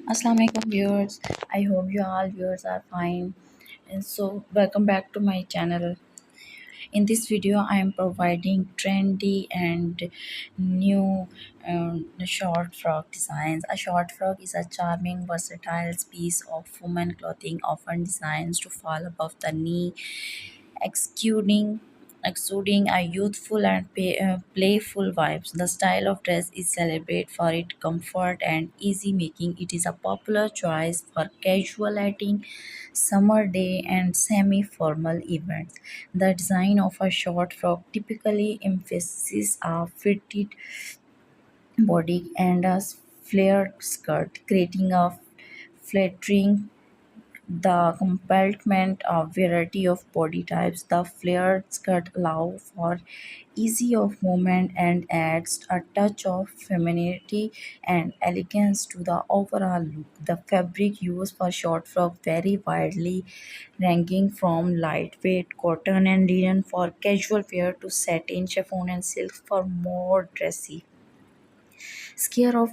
Assalamualaikum viewers. I hope you all viewers are fine. And so welcome back to my channel. In this video, I am providing trendy and new short frock designs. A short frock is a charming, versatile piece of women clothing often designed to fall above the knee, exuding exuding a youthful and playful vibes. The style of dress is celebrated for its comfort and easy making. It is a popular choice for casual lighting, summer day, and semi-formal events. The design of a short frock typically emphasizes a fitted body and a flared skirt, creating a flattering the complement of variety of body types. The flared skirt allow for easy of movement and adds a touch of femininity and elegance to the overall look. The fabric used for short frock vary widely, ranging from lightweight cotton and linen for casual wear to satin, chiffon, and silk for more dressy scare of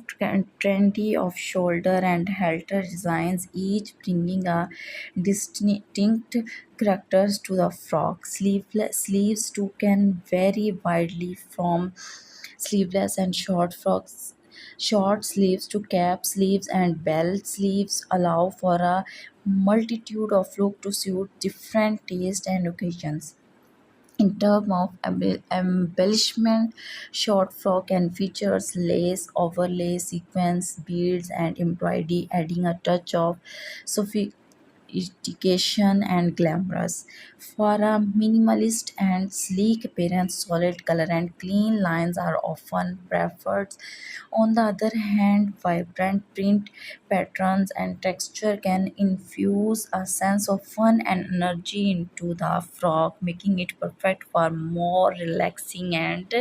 trendy of shoulder and halter designs, each bringing a distinct characters to the frock. Sleeves too can vary widely from sleeveless and short frocks. Short sleeves to cap sleeves and belt sleeves allow for a multitude of look to suit different tastes and occasions. In terms of embellishment, short frock can feature lace, overlay, sequins, beads, and embroidery, adding a touch of sophistication and glamorous. For a minimalist and sleek appearance, solid color and clean lines are often preferred. On the other hand, vibrant print patterns and texture can infuse a sense of fun and energy into the frock, making it perfect for more relaxing and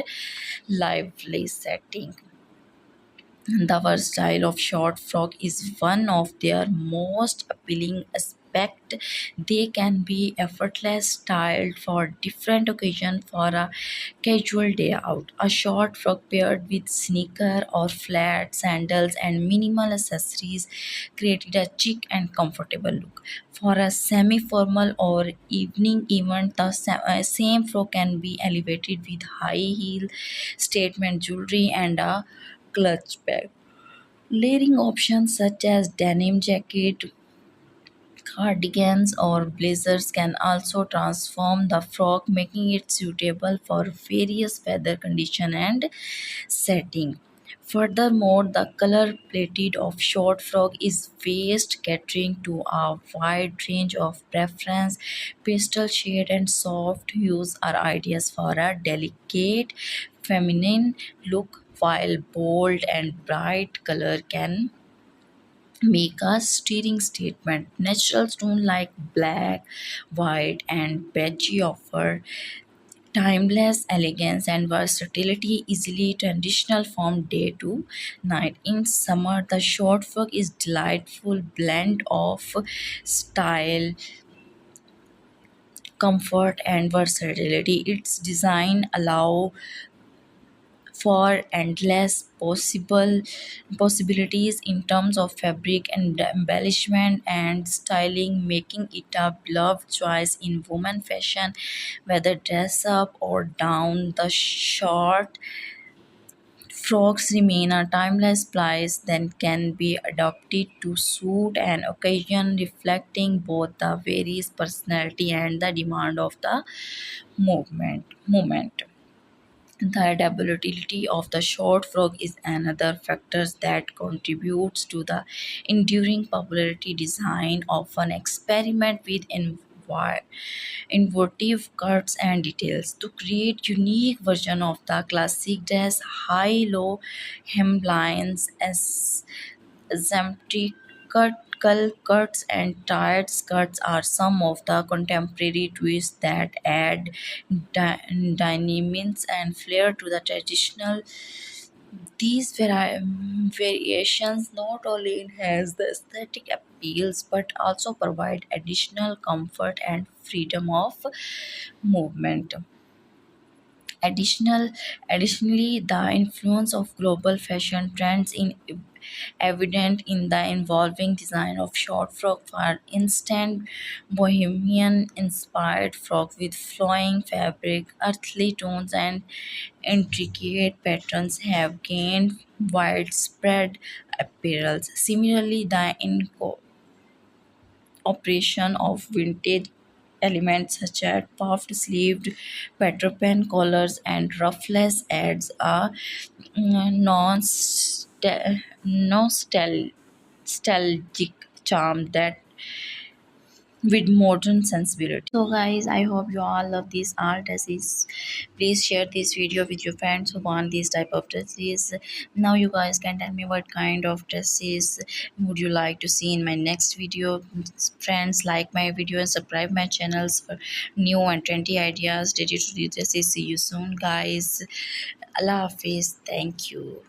lively setting. The versatile of short frock is one of their most appealing aspect. They can be effortless styled for different occasions for a casual day out. A short frock paired with sneaker or flat sandals and minimal accessories created a chic and comfortable look. For a semi-formal or evening event, the same frock can be elevated with high heel, statement jewelry, and a clutch bag. Layering options such as denim jacket, cardigans, or blazers can also transform the frock, making it suitable for various weather conditions and setting. Furthermore, the color palette of short frock is vast, catering to a wide range of preference. Pastel shade and soft hues are ideas for a delicate, feminine look, while bold and bright color can make a steering statement. Natural tone like black, white, and beige offer timeless elegance and versatility, easily transitional from day to night. In summer, the short frock is delightful blend of style, comfort, and versatility. Its design allow for endless possibilities in terms of fabric and embellishment and styling, making it a beloved choice in women fashion, whether dress up or down. The short frocks remain a timeless piece that can be adapted to suit an occasion, reflecting both the various personality and the demand of the movement. The adaptability of the short frog is another factor that contributes to the enduring popularity. Design often experiment with innovative cuts and details to create unique version of the classic dress. High-low hemlines, asymmetrical cuts, and tied skirts are some of the contemporary twists that add dynamics and flair to the traditional. These variations not only enhance the aesthetic appeals but also provide additional comfort and freedom of movement. Additionally, the influence of global fashion trends in evident in the involving design of short frock. For instance, bohemian inspired frock with flowing fabric, earthly tones, and intricate patterns have gained widespread appeal. Similarly, the operation of vintage elements such as puffed sleeved Peter Pan collars and ruffles adds a nostalgic charm that with modern sensibility. So guys, I hope you all love these art dresses. Please share this video with your friends who want these type of dresses. Now you guys can tell me what kind of dresses would you like to see in my next video. Friends, like my video and subscribe my channels for new and trendy ideas related to these dresses. See you soon guys. Allah Hafiz. Thank you.